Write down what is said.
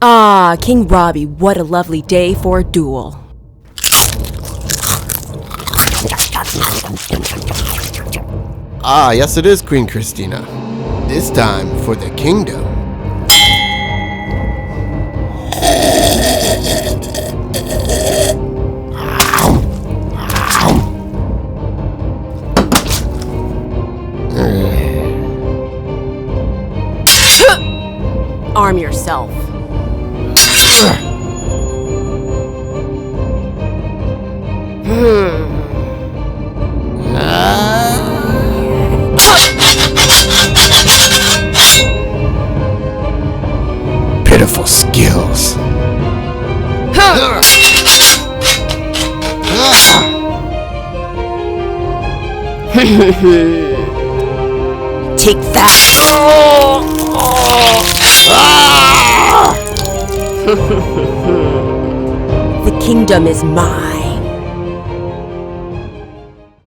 Ah, King Robbie, what a lovely day for a duel. Ah, yes it is, Queen Christina. This time for the kingdom. Arm yourself. Pitiful skills. Take that. The kingdom is mine.